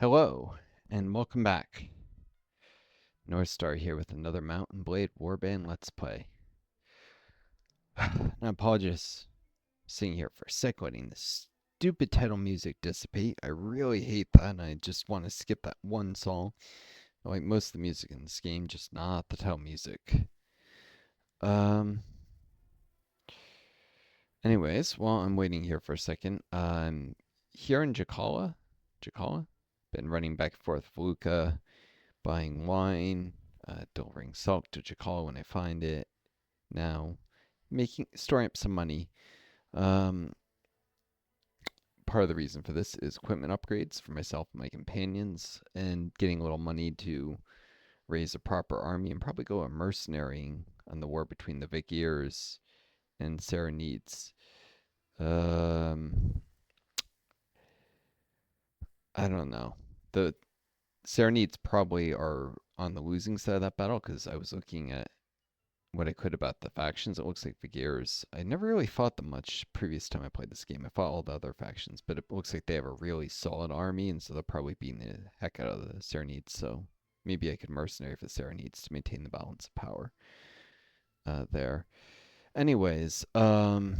Hello, and welcome back. Northstar here with another Mountain Blade Warband Let's Play. I apologize sitting here for a sec letting this stupid title music dissipate. I really hate that, and I just want to skip that one song. I like most of the music in this game, just not the title music. Anyways, while I'm waiting here for a second, I'm here in Jakala. Been running back and forth with Luca, buying wine, delivering salt to Jakala when I find it. Now, storing up some money. Um, Part of the reason for this is equipment upgrades for myself and my companions, and getting a little money to raise a proper army and probably go a mercenarying on the war between the Vigirs and Saranids. Um, I don't know. The Saranids probably are on the losing side of that battle because I was looking at what I could about the factions. It looks like the Gears. I never really fought them much previous time I played this game. I fought all the other factions, but it looks like they have a really solid army, and so they'll probably beat the heck out of the Saranids. So maybe I could mercenary for the Saranids to maintain the balance of power there. Anyways, I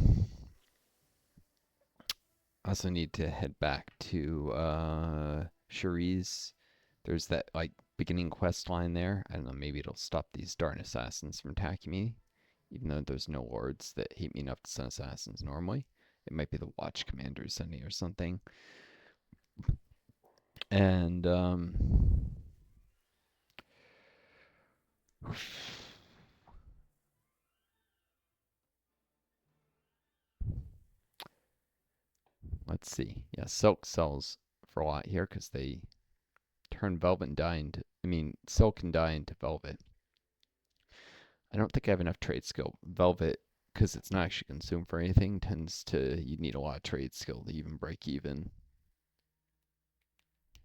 also need to head back to Cherise. There's that like beginning quest line there. I don't know, maybe it'll stop these darn assassins from attacking me. Even though there's no lords that hate me enough to send assassins normally. It might be the watch commander sending or something. And let's see. Yeah, silk sells for a lot here because they turn velvet and dye into, silk and dye into velvet. I don't think I have enough trade skill. Velvet, because it's not actually consumed for anything, you need a lot of trade skill to even break even.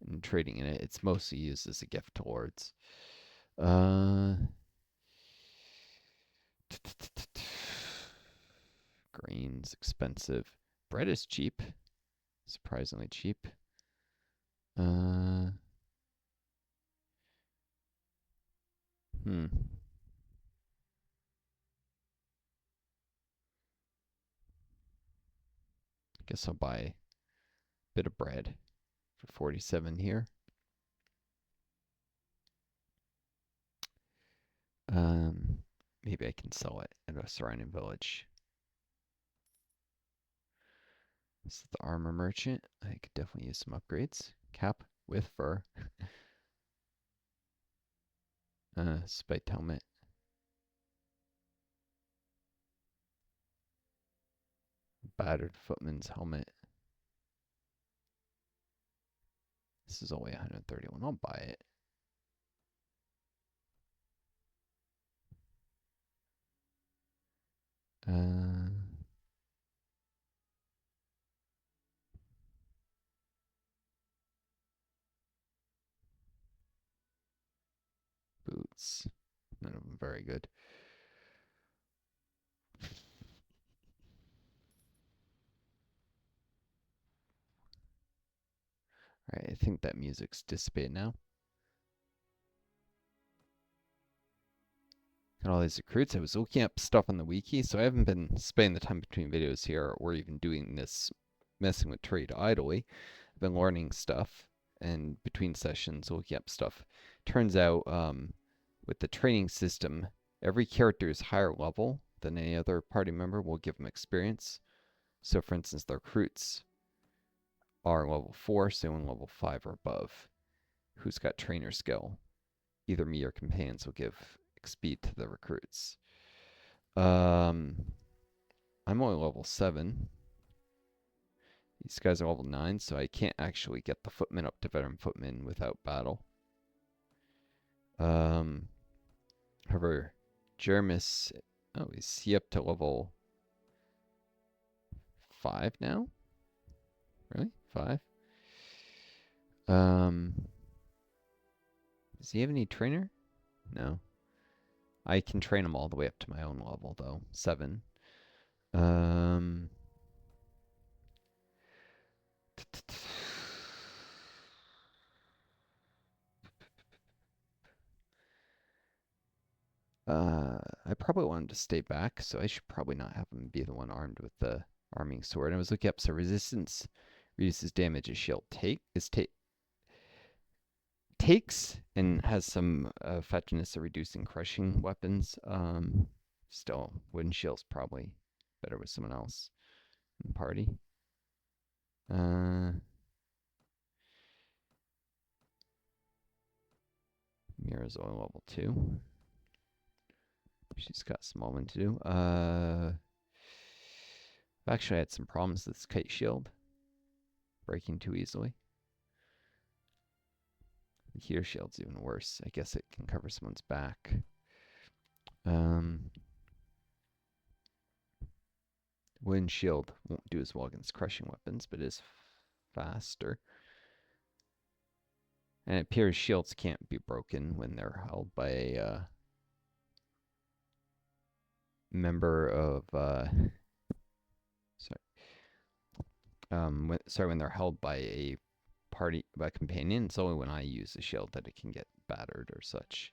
And trading in it, it's mostly used as a gift to lords. Grain's expensive. Bread is cheap. Surprisingly cheap. Hmm. Guess I'll buy a bit of bread for 47 here. Maybe I can sell it at a surrounding village. This is the armor merchant. I could definitely use some upgrades. Cap with fur. Spiked helmet. Battered footman's helmet. This is only 131. I'll buy it. Boots. None of them very good. Alright, I think that music's dissipated now. Got all these recruits. I was looking up stuff on the wiki, so I haven't been spending the time between videos here or even doing this messing with trade idly. I've been learning stuff and between sessions looking up stuff. Turns out with the training system, every character is higher level than any other party member will give them experience. So for instance, the recruits are level 4, so in level 5 or above. Who's got trainer skill? Either me or companions will give XP to the recruits. I'm only level 7. These guys are level 9, so I can't actually get the footman up to veteran footman without battle. However, Jermis, oh, is he up to level 5 now? Really? 5? Does he have any trainer? No. I can train them all the way up to my own level, though. 7. I probably want him to stay back, so I should probably not have him be the one armed with the arming sword. And I was looking up, so resistance reduces damage a shield takes and has some effectiveness of reducing crushing weapons. Still, wooden shield's probably better with someone else in the party. Mira's only level 2. She's got small one to do. I've actually had some problems with this kite shield breaking too easily. The heater shield's even worse. I guess it can cover someone's back. Wooden shield won't do as well against crushing weapons, but is faster. And it appears shields can't be broken when they're held by a member of when they're held by a companion. It's only when I use the shield that it can get battered or such.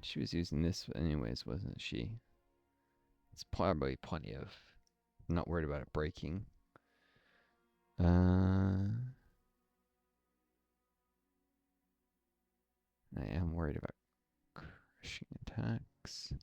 She was using this anyways, wasn't she? It's probably plenty of. I'm not worried about it breaking. I am worried about crushing attacks.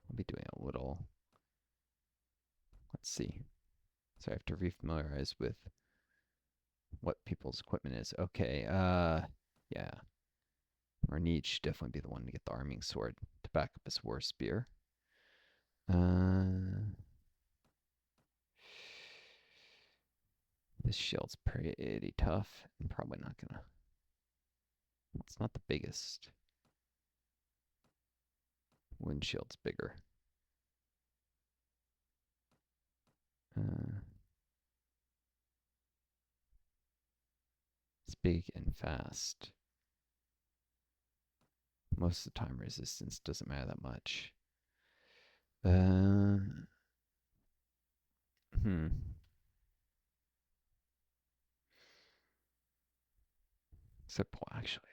I'll be doing a little. Let's see. So I have to refamiliarize with what people's equipment is. Okay, yeah. Marnich should definitely be the one to get the arming sword to back up his war spear. This shield's pretty tough and probably not gonna. It's not the biggest. Windshield's bigger. It's big and fast. Most of the time, resistance doesn't matter that much. Except, well, actually,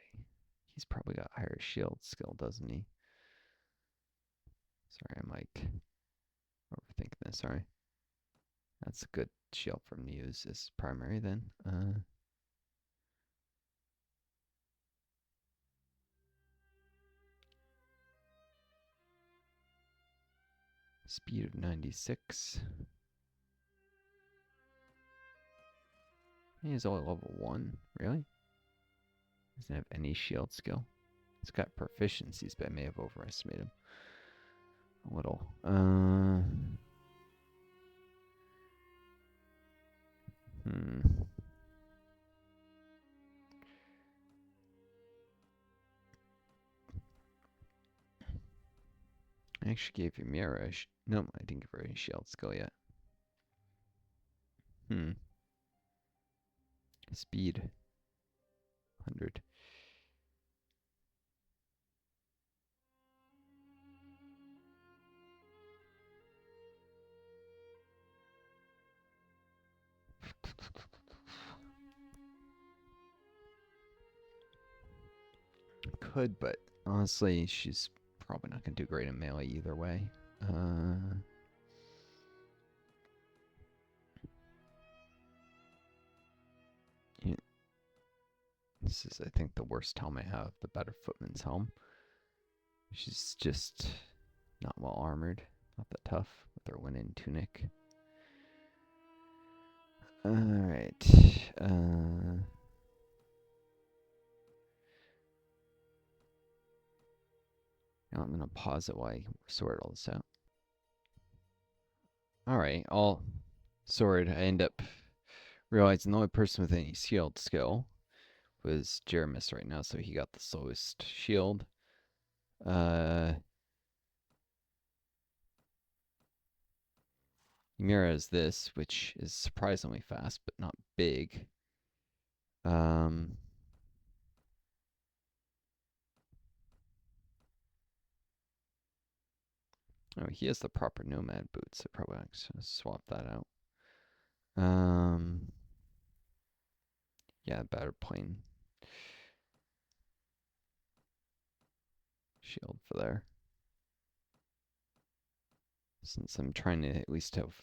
he's probably got higher shield skill, doesn't he? Sorry, I'm like overthinking this. Sorry. That's a good shield for him to use as primary then. Speed of 96. He's only level 1. Really? Doesn't have any shield skill. It's got proficiencies, but I may have overestimated him a little. I actually gave you Mira. No, I didn't give her any shield skill yet. Speed 100. Could, but honestly, she's probably not going to do great in melee either way. Yeah. This is, I think, the worst helm I have, the better footman's helm. She's just not well armored, not that tough with her linen tunic. Alright. Now I'm going to pause it while I sort all this out. Alright, all sorted. I end up realizing the only person with any shield skill was Jeremis right now, so he got the slowest shield. Mira is this, which is surprisingly fast, but not big. Oh, he has the proper Nomad boots. So probably I'm just gonna swap that out. Yeah, better plain shield for there. Since I'm trying to at least have,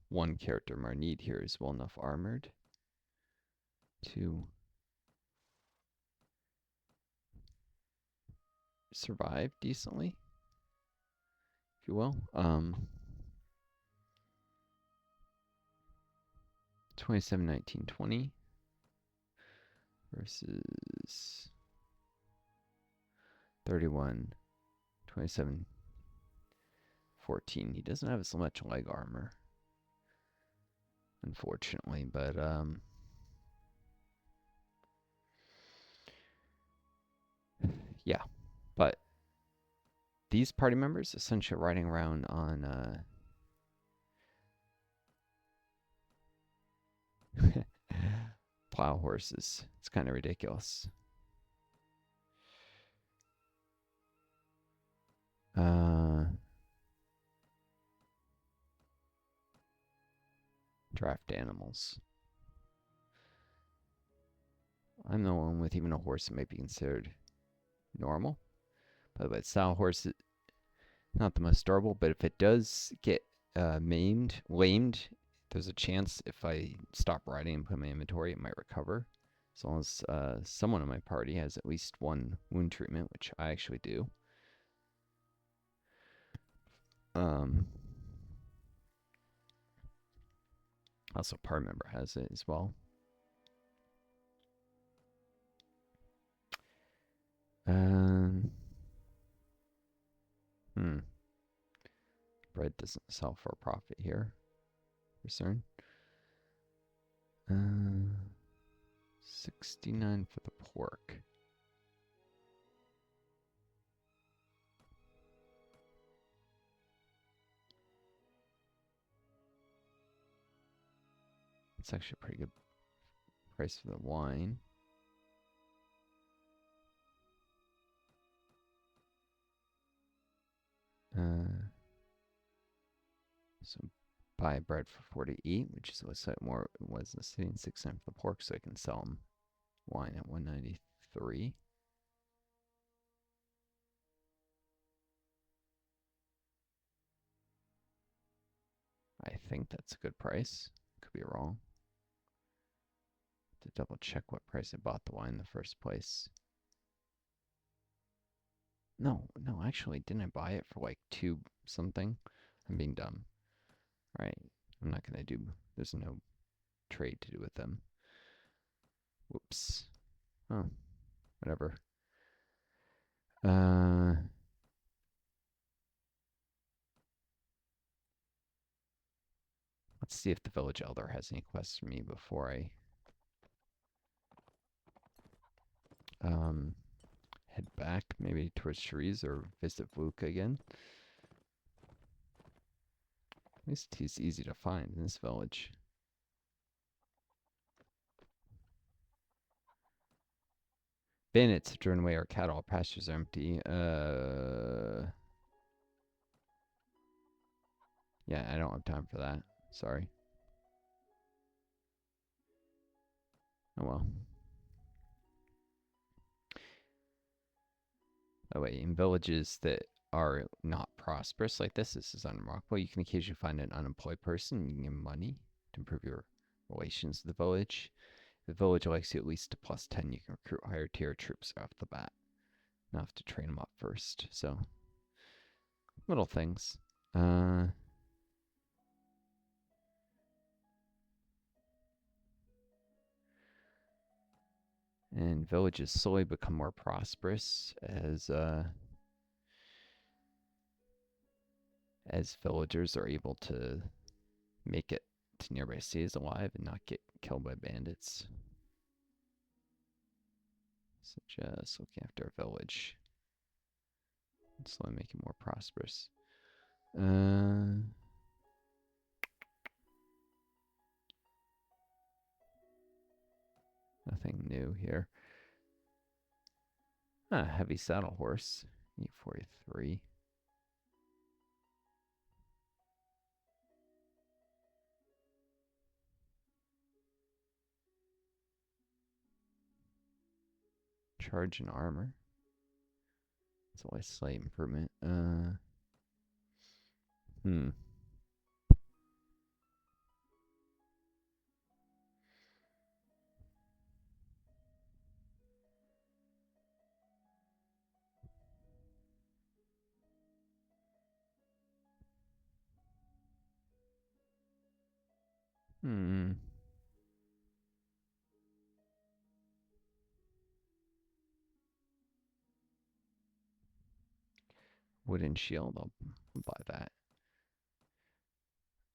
one character more need here is well enough armored to survive decently, if you will. 27, 19, 20 versus 31, 27, 14. He doesn't have as much leg armor, unfortunately, but yeah. But these party members essentially riding around on plow horses. It's kind of ridiculous. Draft animals. I'm the one with even a horse that might be considered normal. By the way, style horse is not the most durable, but if it does get lamed, there's a chance if I stop riding and put in my inventory, it might recover. As long as someone in my party has at least one wound treatment, which I actually do. Also, a party member has it as well. Bread doesn't sell for a profit here. Return. 69 for the pork. It's actually a pretty good price for the wine. So buy bread for 48, which is what's more was the 6 cents for the pork, so I can sell them wine at 193. I think that's a good price. Could be wrong. To double check what price I bought the wine in the first place. No, actually, didn't I buy it for like 2 something? I'm being dumb. Right. I'm not gonna do. There's no trade to do with them. Whoops. Oh, whatever. Let's see if the village elder has any quests for me before I head back, maybe towards Cherise or visit Vuk again. At least he's easy to find in this village. Bandits have driven away our cattle. Our pastures are empty. Yeah, I don't have time for that. Sorry. Oh well. By the way, in villages that are not prosperous like this is unremarkable. You can occasionally find an unemployed person and you can give them money to improve your relations with the village. If the village likes you at least to +10, you can recruit higher tier troops off the bat. Not have to train them up first. So, little things. And villages slowly become more prosperous as villagers are able to make it to nearby cities alive and not get killed by bandits. So just looking after a village. Slowly make it more prosperous. Nothing new here. Heavy saddle horse. E43. Charge and armor. It's always slight improvement. Hmm. Hmm. Wooden shield. I'll buy that.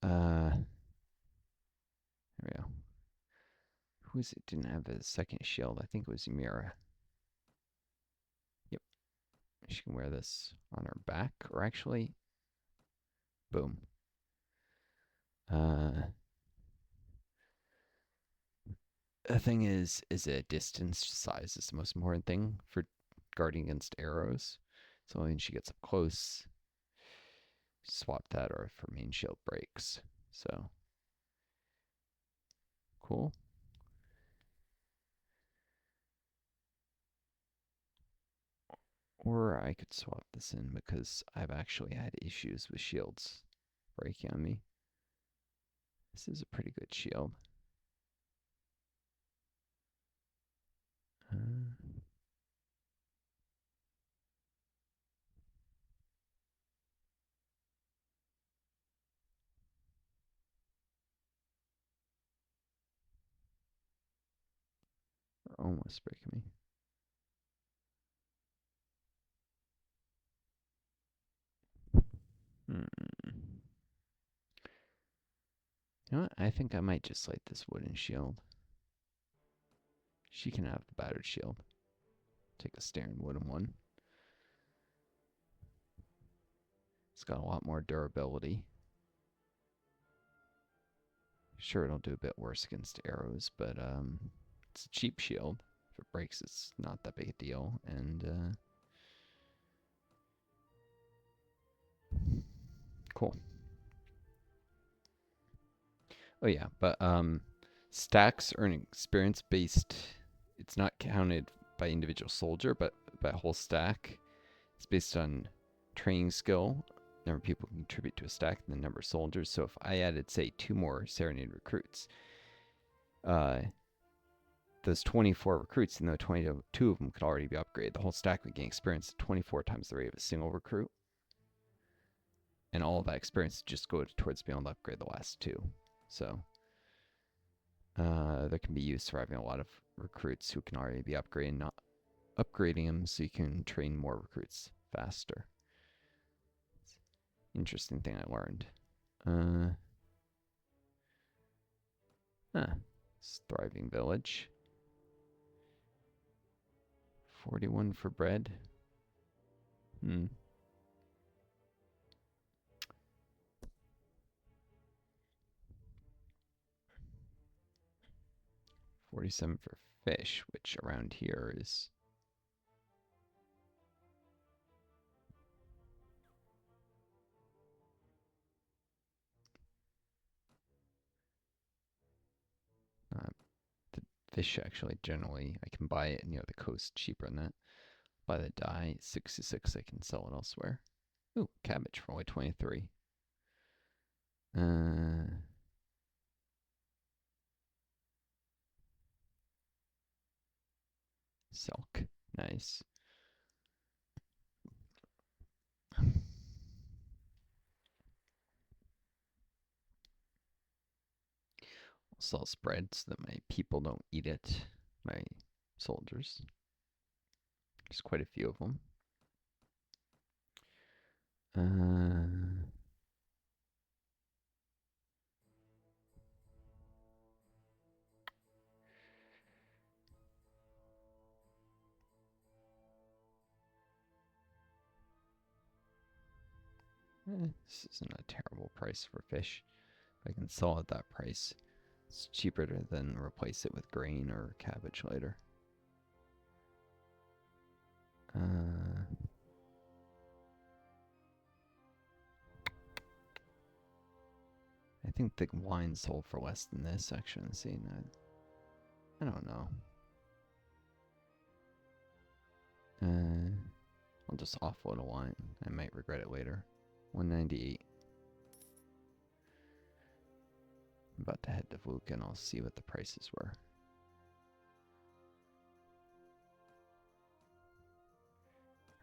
There we go. Who is it? Didn't have a second shield. I think it was Ymira. Yep. She can wear this on her back, or actually, boom. The thing is it distance size is the most important thing for guarding against arrows. So when she gets up close, swap that, or if her main shield breaks. So cool. Or I could swap this in because I've actually had issues with shields breaking on me. This is a pretty good shield. Almost breaking me. You know what? I think I might just light this wooden shield. She can have the battered shield. Take a staring wooden one. It's got a lot more durability. Sure, it'll do a bit worse against arrows, but it's a cheap shield. If it breaks, it's not that big a deal. And cool. Oh yeah, but stacks are an experience based. It's not counted by individual soldier, but by whole stack. It's based on training skill, number of people can contribute to a stack, and the number of soldiers. So if I added, say, 2 more Serenade recruits, those 24 recruits, even though 22 of them could already be upgraded, the whole stack would gain experience at 24 times the rate of a single recruit. And all of that experience just go towards being able to upgrade the last 2. So there can be use for having a lot of recruits who can already be upgraded, not upgrading them so you can train more recruits faster. Interesting thing I learned. It's thriving village. 41 for bread. 47 for fish, which around here is the fish actually generally I can buy it near the coast cheaper than that. Buy the dye 66, I can sell it elsewhere. Ooh, cabbage for only 23. Silk, nice. I'll sell spread so that my people don't eat it. My soldiers. There's quite a few of them. This isn't a terrible price for fish. If I can sell at that price. It's cheaper than replace it with grain or cabbage later. I think the wine sold for less than this actually in the scene. I don't know. I'll just offload a wine. I might regret it later. 198. I'm about to head to Vuk and I'll see what the prices were.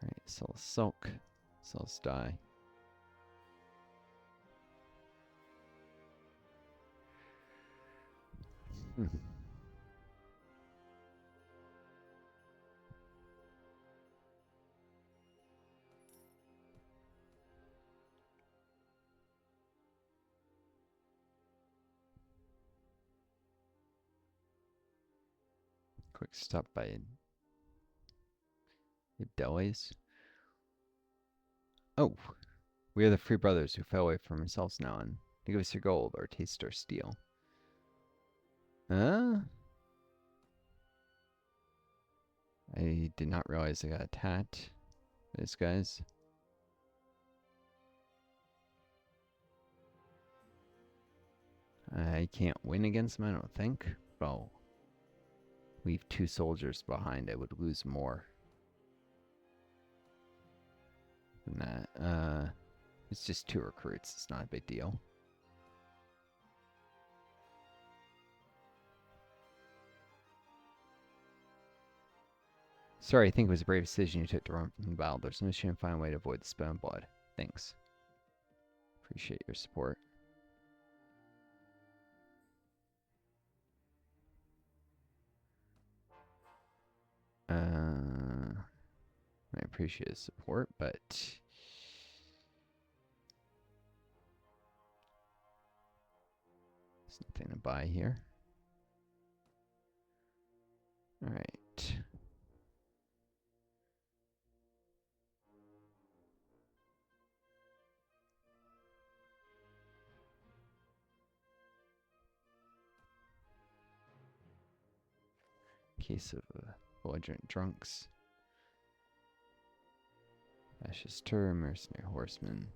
Alright, sell silk, sells dye. Quick stop by delis. Oh, we are the free brothers who fell away from ourselves now and give us your gold or taste our steel. I did not realize I got attacked. These guys. I can't win against them, I don't think. But I'll leave 2 soldiers behind. I would lose more than that. It's just 2 recruits. It's not a big deal. Sorry, I think it was a brave decision you took to run from the battle. There's no shame to find a way to avoid the spill and blood. Thanks. Appreciate your support. I appreciate his support, but there's nothing to buy here. Alright. Case of belligerent drunks. Fascist tour, mercenary horsemen.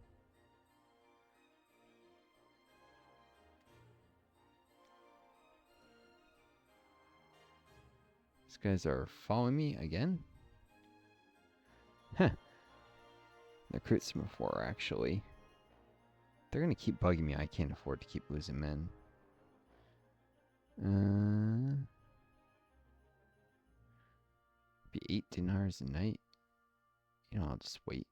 These guys are following me again? Huh. The recruits from before, actually. They're gonna keep bugging me. I can't afford to keep losing men. Be 18 hours a night. You know, I'll just wait.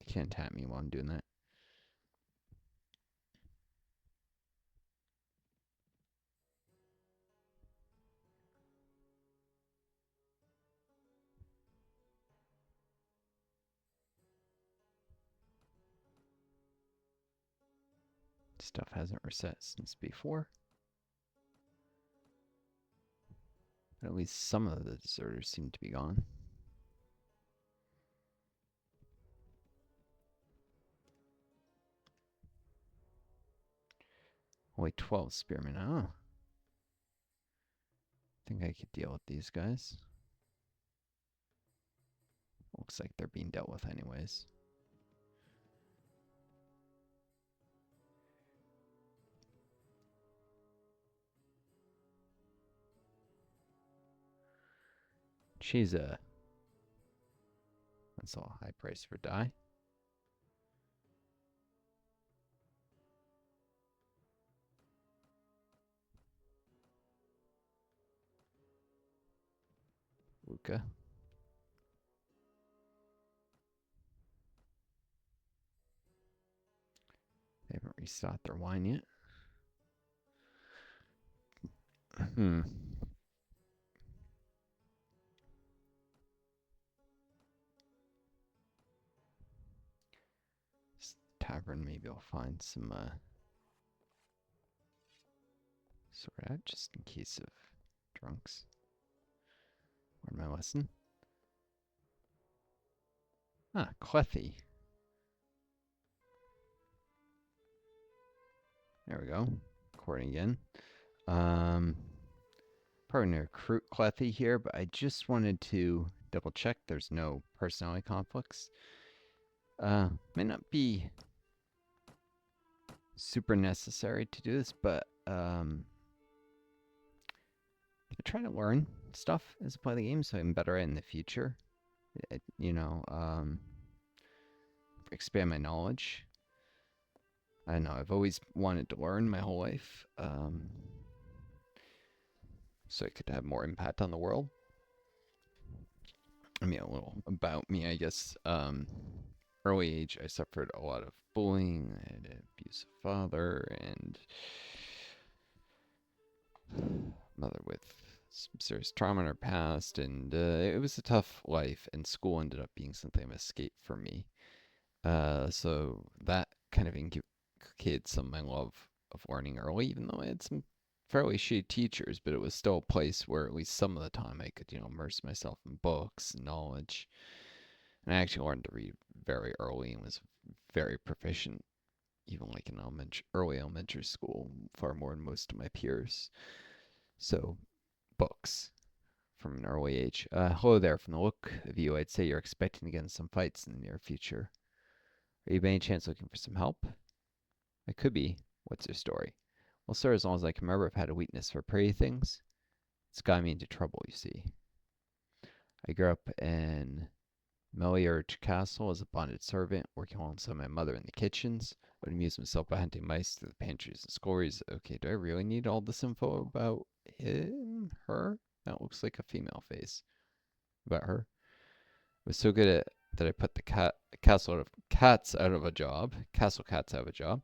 You can't tap me while I'm doing that. Stuff hasn't reset since before. But at least some of the deserters seem to be gone. Only 12 spearmen. Oh. I think I could deal with these guys. Looks like they're being dealt with anyways. She's a... That's all high price for dye. Luca. They haven't restocked their wine yet. This tavern, maybe I'll find some sort out just in case of drunks. Learn my lesson. Ah, Clethy. There we go. Recording again. Probably gonna recruit Cleffy here, but I just wanted to double check there's no personality conflicts. May not be super necessary to do this, but I try to learn stuff as I play the game so I'm better at it in the future. Expand my knowledge. I don't know, I've always wanted to learn my whole life, so I could have more impact on the world. I mean, a little about me, I guess. Early age, I suffered a lot of bullying. I had an abusive father and mother with some serious trauma in her past, and it was a tough life, and school ended up being something of an escape for me. So that kind of inculcated some of my love of learning early, even though I had some fairly shitty teachers, but it was still a place where at least some of the time I could, immerse myself in books and knowledge. And I actually learned to read very early and was very proficient, even like in early elementary school, far more than most of my peers. So, books from an early age. Hello there. From the look of you, I'd say you're expecting to get in some fights in the near future. Are you by any chance looking for some help? I could be. What's your story? Well, sir, as long as I can remember, I've had a weakness for pretty things. It's got me into trouble, you see. I grew up in Meliorge Castle as a bonded servant, working alongside my mother in the kitchens. I would amuse myself by hunting mice through the pantries and sculleries. Okay, do I really need all this info about her? That looks like a female face. About her. I was so good at that I put the castle cats out of a job. Castle cats out of a job.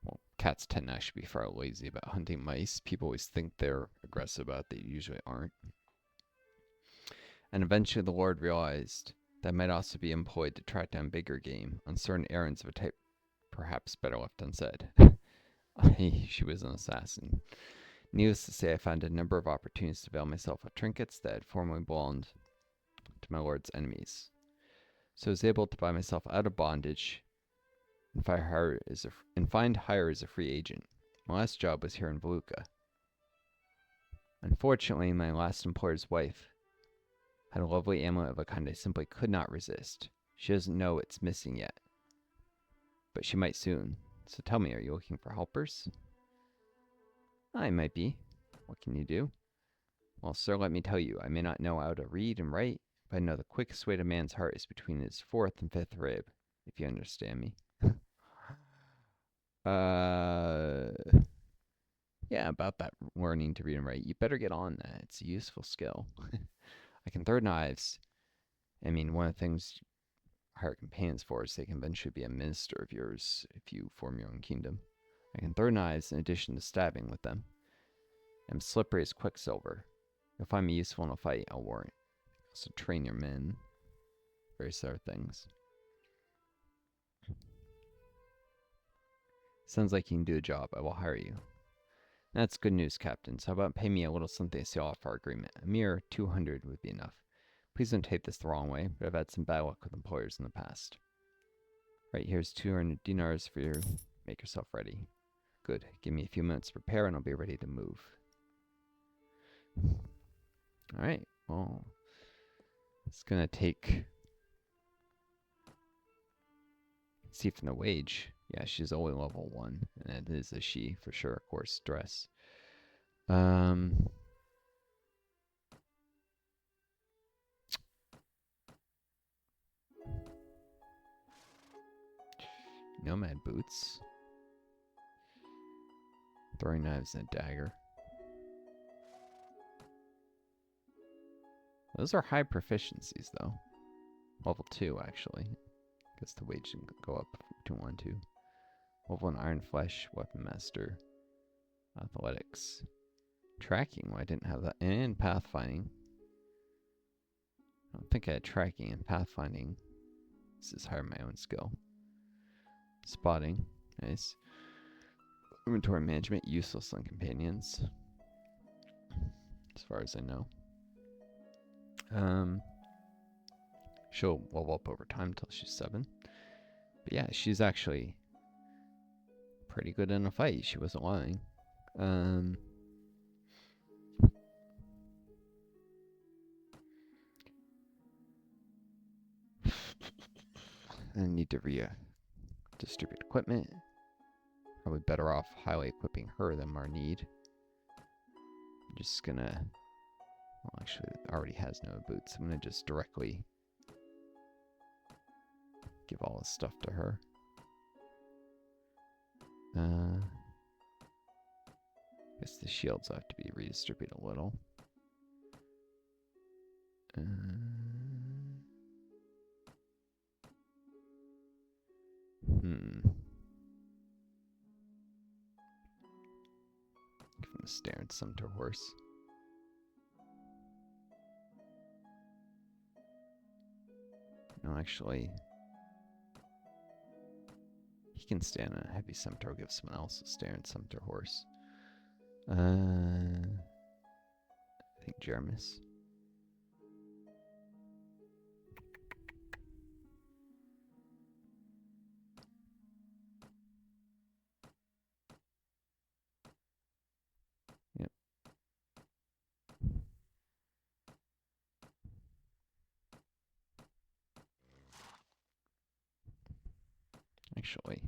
Well, cats tend to actually be far lazy about hunting mice. People always think they're aggressive about it. They usually aren't. And eventually the Lord realized that might also be employed to track down bigger game on certain errands of a type perhaps better left unsaid. She was an assassin. Needless to say, I found a number of opportunities to avail myself of trinkets that had formerly belonged to my lord's enemies. So I was able to buy myself out of bondage and find hire as a free agent. My last job was here in Voluka. Unfortunately, my last employer's wife had a lovely amulet of a kind I simply could not resist. She doesn't know it's missing yet, but she might soon. So tell me, are you looking for helpers? I might be. What can you do? Well, sir, let me tell you, I may not know how to read and write, but I know the quickest way to a man's heart is between his fourth and fifth rib, if you understand me. Yeah, about that learning to read and write. You better get on that. It's a useful skill. I can throw knives. I mean, one of the things hire companions for is they can eventually be a minister of yours if you form your own kingdom. I can throw knives in addition to stabbing with them. I'm slippery as quicksilver. You'll find me useful in a fight, I'll warrant. Also train your men. Various other things. Sounds like you can do a job. I will hire you. That's good news, Captain. So how about pay me a little something to seal off our agreement? A mere 200 would be enough. Please don't take this the wrong way, but I've had some bad luck with employers in the past. Right, here's 200 dinars for you. Make yourself ready. Good. Give me a few minutes to prepare and I'll be ready to move. Alright, well, it's gonna take... See from the wage. Yeah, she's only level 1, and it is a she for sure, of course, dress. Nomad boots. Throwing knives and a dagger. Those are high proficiencies, though. Level 2, actually. Guess the wage didn't go up between 1 and 2. Level 1 Iron Flesh, Weapon Master. Athletics. Tracking, well, I didn't have that. And pathfinding. I don't think I had tracking and pathfinding. This is higher my own skill. Spotting. Nice. Inventory management, useless on companions. As far as I know. She'll level up over time until she's 7. But yeah, she's actually pretty good in a fight. She wasn't lying. I need to distribute equipment. Probably better off highly equipping her than Marneed. I'm just gonna... Well, actually, it already has no boots. I'm gonna just directly give all this stuff to her. Guess the shields have to be redistributed a little. Give him a stare and some to horse. No, actually, he can stand on a heavy scimitar, give someone else a stare and scimitar horse. I think Jermis. Yep. Actually,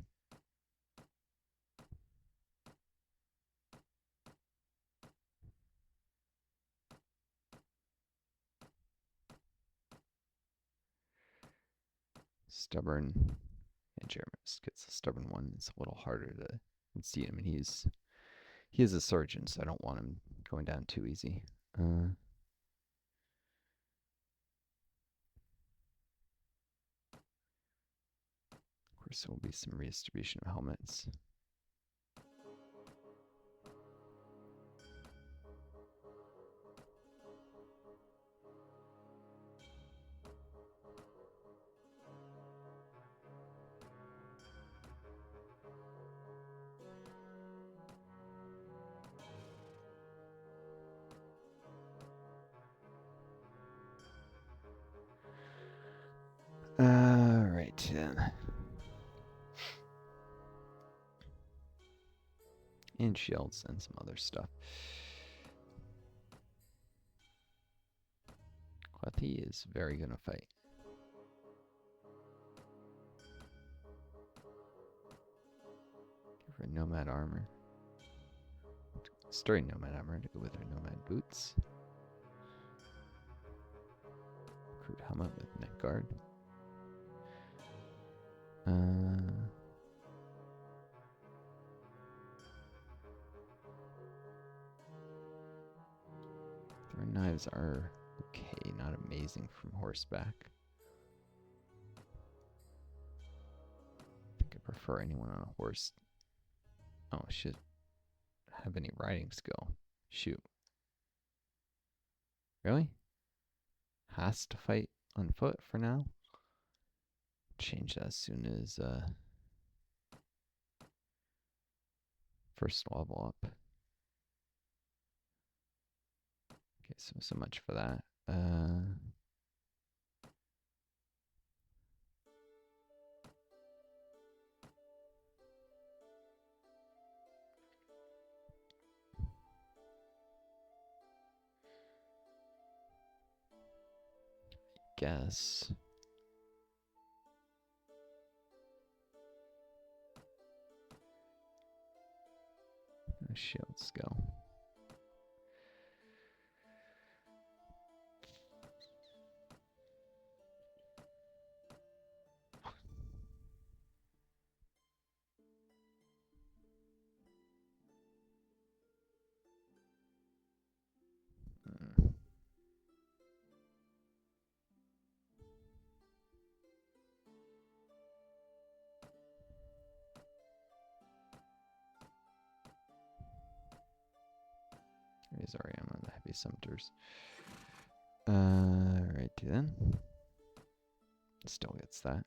stubborn, and Jermis gets a stubborn one. It's a little harder to see him, and he is a surgeon, so I don't want him going down too easy. Of course, there will be some redistribution of helmets. Alright then. And shields and some other stuff. Clethy is very gonna fight. Give her nomad armor. Stirring nomad armor to go with her nomad boots. Crude helmet with neck guard. Throwing knives are okay, not amazing from horseback. I think I prefer anyone on a horse. Oh, I should have any riding skill. Shoot. Really? Has to fight on foot for now? Change that as soon as first level up. Okay, so much for that. Guess. Shields go. There's our ammo on the heavy scimitars. Right then. Still gets that.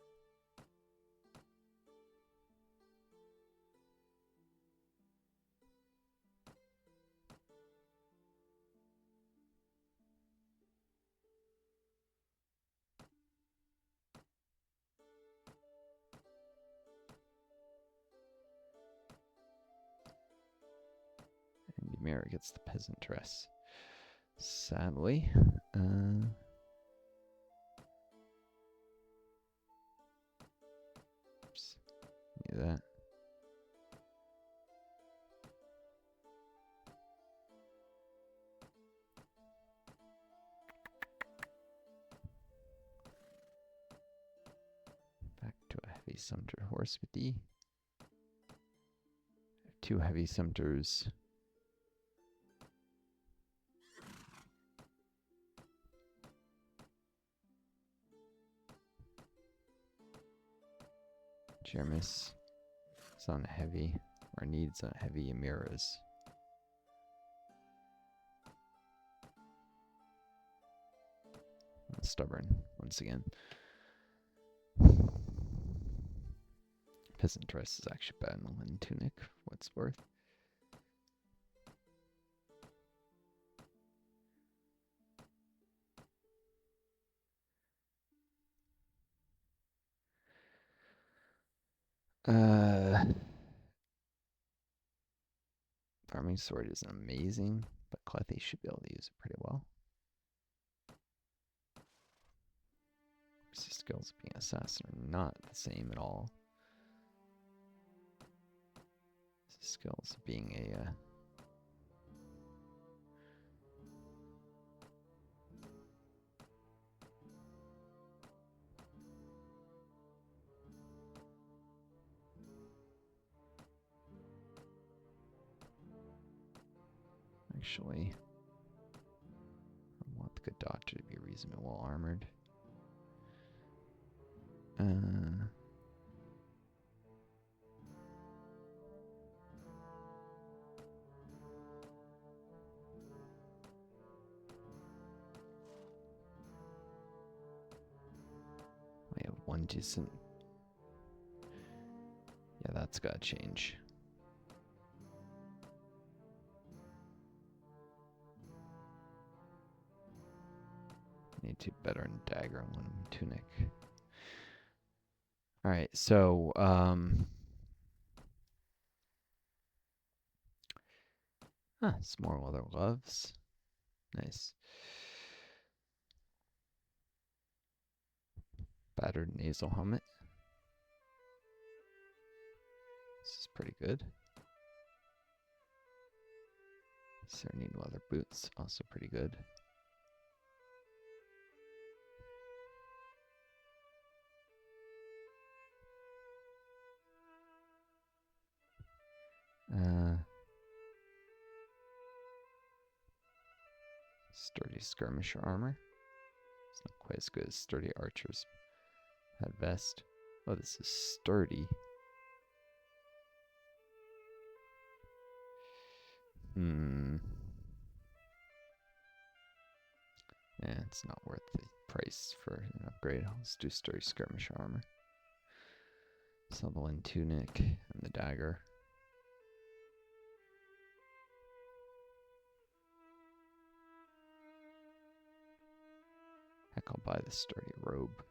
mirror gets the peasant dress. Sadly. Oops. Need that. Back to a heavy sumter horse with D. 2 heavy sumters. Jermis is on heavy, or needs on heavy Emiras. Stubborn, once again. Peasant dress is actually better than a linen tunic, for what it's worth. Farming sword isn't amazing, but Clethy should be able to use it pretty well. The skills of being an assassin are not the same at all. The skills of being a actually, I want the good doctor to be reasonably well armored. We have 1 decent. Yeah, that's gotta change. Need to better in dagger and 1 tunic. Alright, so some more leather gloves. Nice. Battered nasal helmet. This is pretty good. Need leather boots, also pretty good. Sturdy skirmisher armor. It's not quite as good as sturdy archers. That vest. Oh, this is sturdy. Yeah, it's not worth the price for an upgrade. Let's do sturdy skirmisher armor. Sutherland tunic and the dagger. Heck, I'll buy the sturdy robe.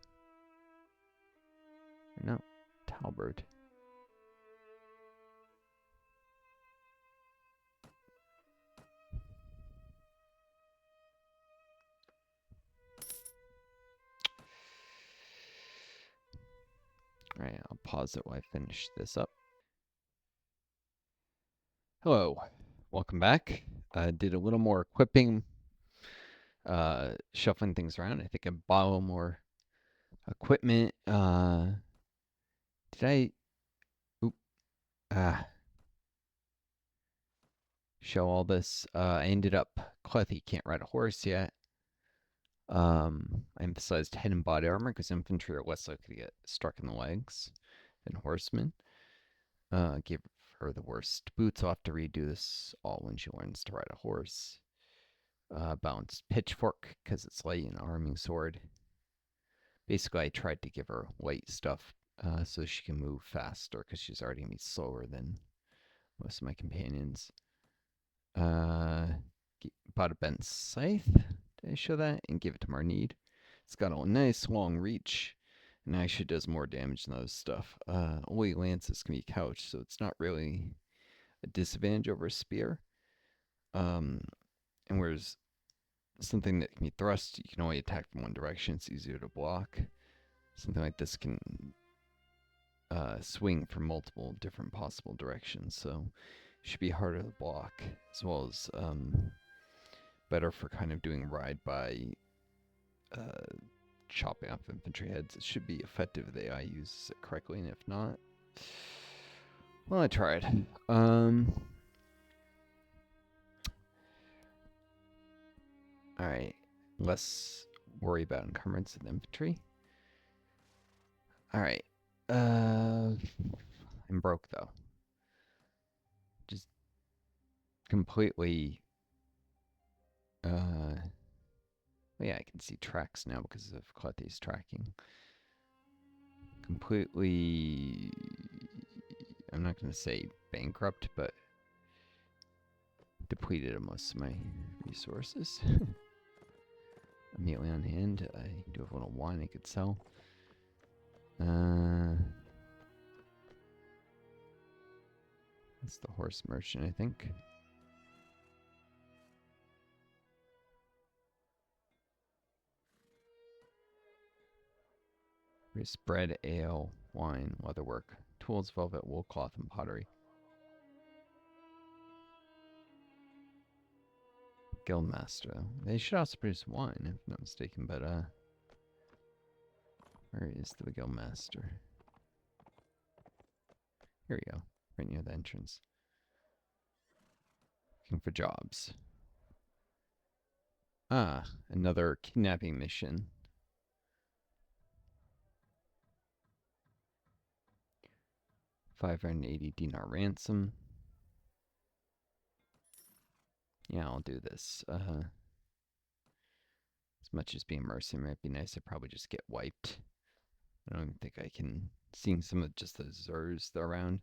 No, halberd. Alright, I'll pause it while I finish this up. Hello, welcome back. Did a little more equipping, shuffling things around. I think I bought a little more equipment. Did I show all this? I ended up, Clethy can't ride a horse yet. I emphasized head and body armor because infantry are less likely to get struck in the legs than horsemen. Give her the worst boots. I'll have to redo this all when she learns to ride a horse. Balanced pitchfork because it's light and arming sword. Basically, I tried to give her light stuff so she can move faster because she's already going to be slower than most of my companions. Bought a bent scythe. Did I show that? And give it to Marnid. It's got a nice long reach and actually does more damage than those stuff. Only lances can be couched, so it's not really a disadvantage over a spear. And whereas something that can be thrust, you can only attack from one direction. It's easier to block. Something like this can swing from multiple different possible directions, so it should be harder to block, as well as better for kind of doing ride by chopping off infantry heads. It should be effective if the AI uses it correctly, and if not, well, I tried. Alright, less worry about encumbrance of infantry. Alright, I'm broke though. Just completely, well, yeah, I can see tracks now because of Clethy's tracking. Completely, I'm not going to say bankrupt, but depleted of most of my resources. Immediately on hand, I do have a little wine I could sell. That's the horse merchant, I think. Here's bread, ale, wine, leatherwork, tools, velvet, wool cloth, and pottery. Guildmaster. They should also produce wine, if I'm not mistaken, but where is the Guildmaster? Here we go, right near the entrance. Looking for jobs. Ah, another kidnapping mission. $580 dinar ransom. Yeah, I'll do this. As much as being mercenary might be nice, I'd probably just get wiped. I don't even think I can. Seeing some of just the Zers around,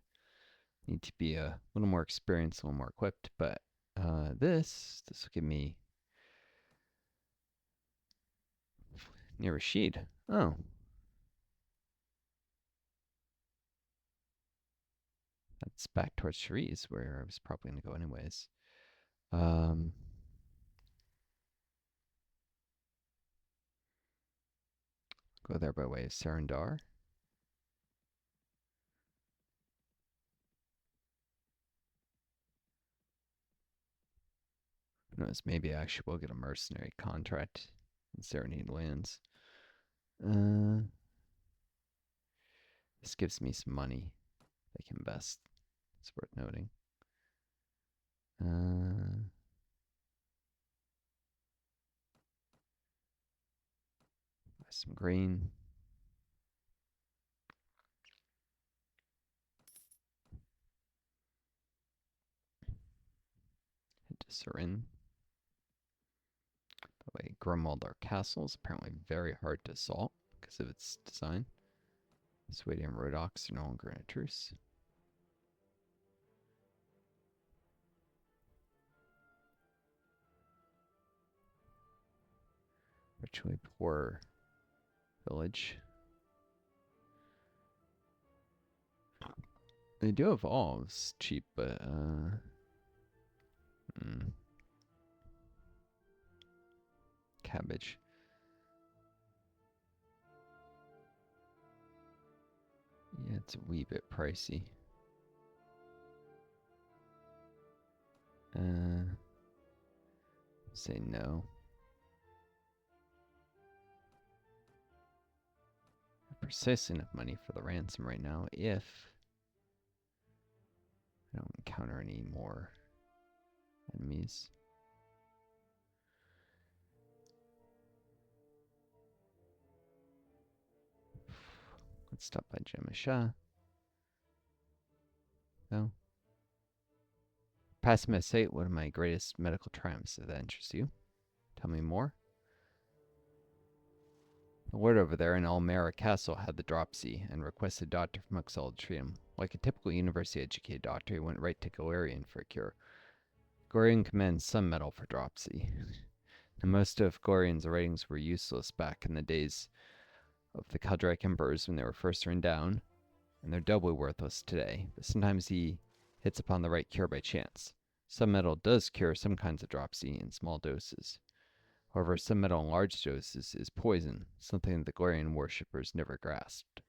need to be a little more experienced, a little more equipped. But this will give me near Rashid. Oh, that's back towards Shariz, where I was probably gonna go anyways. Go there by way of Sarandar. Who knows? Maybe I actually will get a mercenary contract in Serenade lands. This gives me some money I can invest. It's worth noting. Buy some grain. Head to Surin. By the way, Grumaldar Castle is apparently very hard to assault because of its design. Swadium and Rhodox are no longer in a truce. Virtually poor village. They do evolve. It's cheap, but cabbage. Yeah, it's a wee bit pricey. Say no. Precisely enough money for the ransom right now if I don't encounter any more enemies. Let's stop by Jemasha. No. Past Mesate, one of my greatest medical triumphs, if that interests you. Tell me more. The lord over there in Almera Castle had the dropsy and requested a doctor from Uxal to treat him. Like a typical university-educated doctor, he went right to Galarian for a cure. Galarian commands some metal for dropsy. And most of Galarian's writings were useless back in the days of the Khadraic emperors when they were first written down, and they're doubly worthless today. But sometimes he hits upon the right cure by chance. Some metal does cure some kinds of dropsy in small doses. However, some metal in large doses is poison, something that the Glorian worshippers never grasped.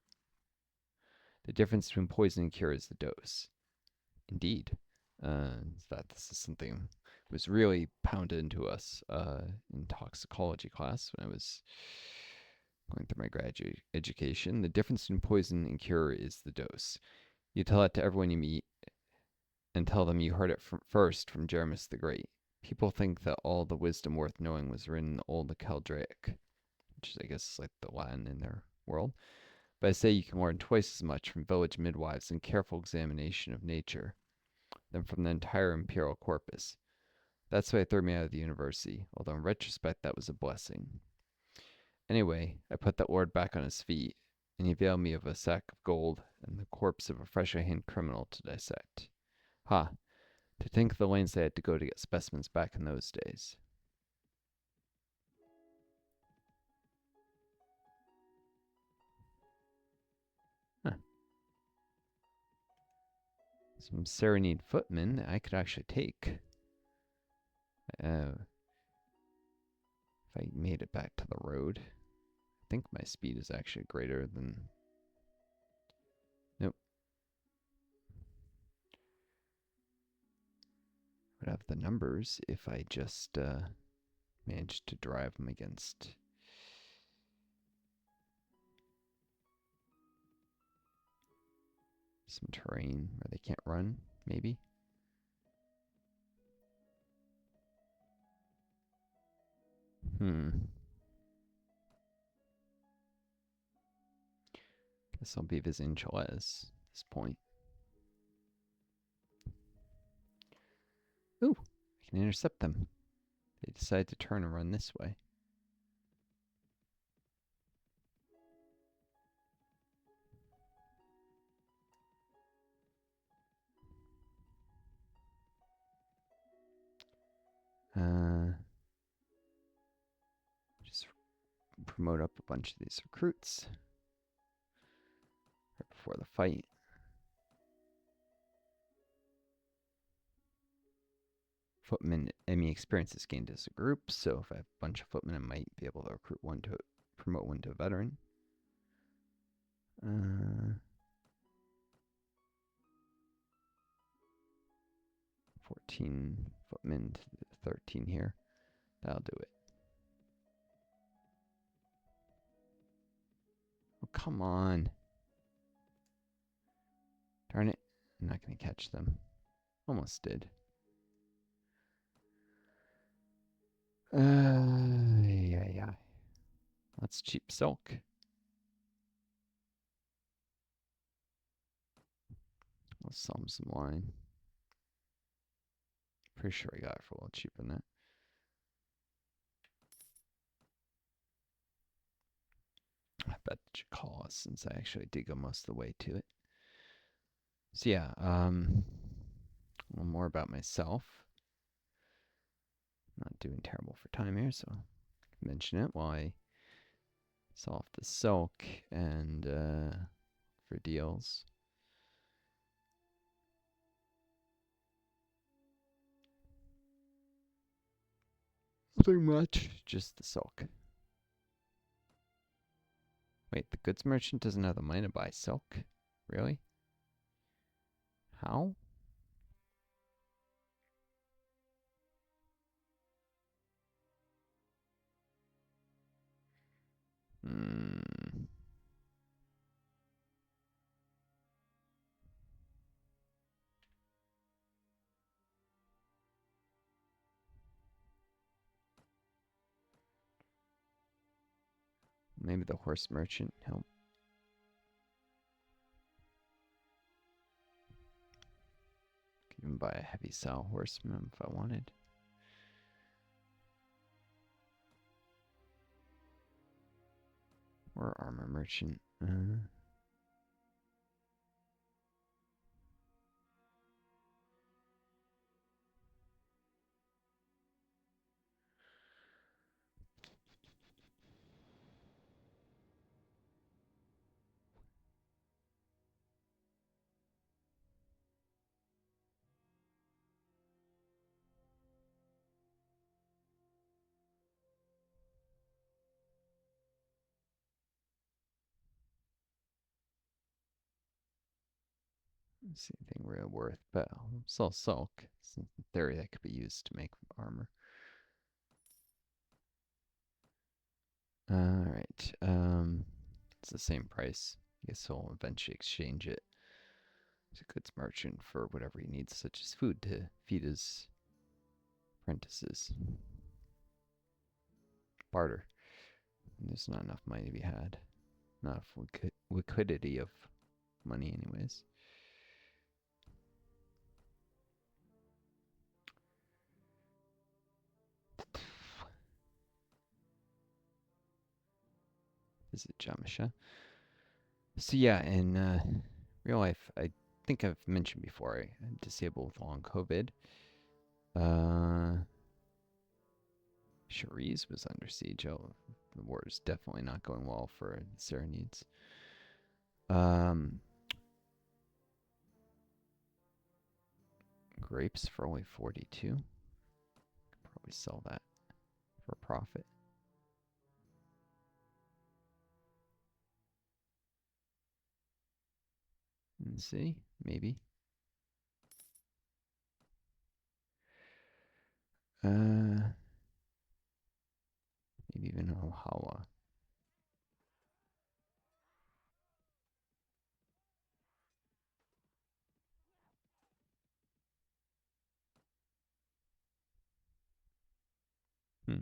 The difference between poison and cure is the dose. Indeed, that this is something that was really pounded into us in toxicology class when I was going through my graduate education. The difference between poison and cure is the dose. You tell that to everyone you meet and tell them you heard it first from Jeremus the Great. People think that all the wisdom worth knowing was written in the Old Chaldaic, which is, I guess, like the Latin in their world. But I say you can learn twice as much from village midwives and careful examination of nature than from the entire imperial corpus. That's why it threw me out of the university, although in retrospect that was a blessing. Anyway, I put that lord back on his feet, and he availed me of a sack of gold and the corpse of a freshly hanged criminal to dissect. Ha! To think of the lanes they had to go to get specimens back in those days. Huh. Some Serenade footmen I could actually take. If I made it back to the road. I think my speed is actually greater than... Nope. Would have the numbers if I just managed to drive them against... some terrain where they can't run, maybe. Guess I'll be visiting Chiles at this point. Ooh, I can intercept them. They decide to turn and run this way. Just promote up a bunch of these recruits right before the fight. Footmen enemy experience is gained as a group, so if I have a bunch of footmen, I might be able to recruit one to promote one to a veteran. 14 footmen to 13 here. That'll do it. Oh, come on. Darn it. I'm not going to catch them. Almost did. Yeah. That's cheap silk. Let's sell them some wine. Pretty sure I got it for a little cheaper than that. I bet that should call us since I actually did go most of the way to it. So yeah, a little more about myself. Not doing terrible for time here, so I can mention it while I sell off the silk and for deals. Nothing much, just the silk. Wait, the goods merchant doesn't have the money to buy silk? Really? How? Maybe the horse merchant help. Could even buy a heavy saddle horseman if I wanted. Or armor merchant. see anything real worth, but I'll sell silk. So in theory, that could be used to make armor. All right. It's the same price. I guess he'll eventually exchange it to goods merchant for whatever he needs, such as food to feed his apprentices. Barter. There's not enough money to be had. Not enough liquidity of money, anyways. Visit Jamisha. So yeah, in real life, I think I've mentioned before, I'm disabled with long COVID. Cherise was under siege. Oh, the war is definitely not going well for the Saranids. Grapes for only 42. Probably sell that for a profit. Let's see, maybe. Maybe even Ohawa. Hmm.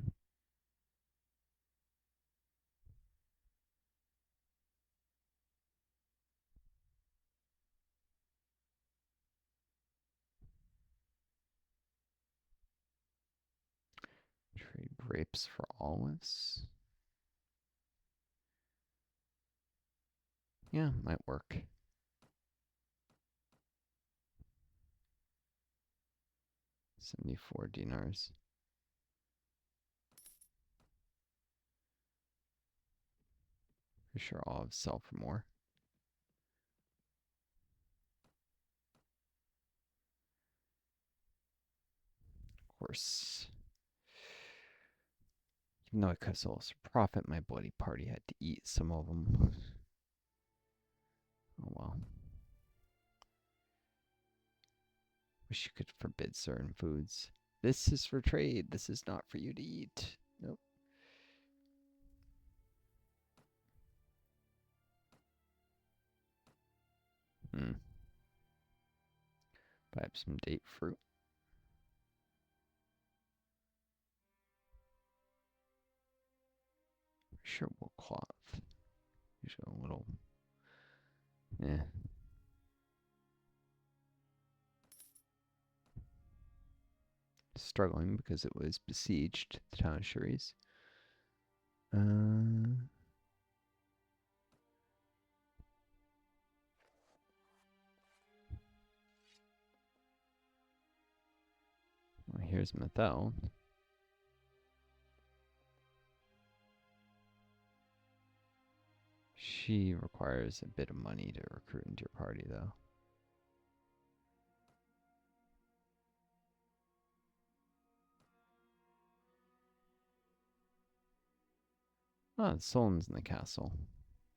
Trade grapes for olives. Yeah, might work. 74 dinars. For sure, olives sell for more. Of course. Even though I could sell for profit, my bloody party had to eat some of them. Oh well. Wish you could forbid certain foods. This is for trade. This is not for you to eat. Nope. Hmm. Buy up some date fruit. Sure, wool cloth. Usually a little. Yeah. Struggling because it was besieged, the town of Shuri's. Well, here's Mathel. She requires a bit of money to recruit into your party, though. Oh, Solon's in the castle.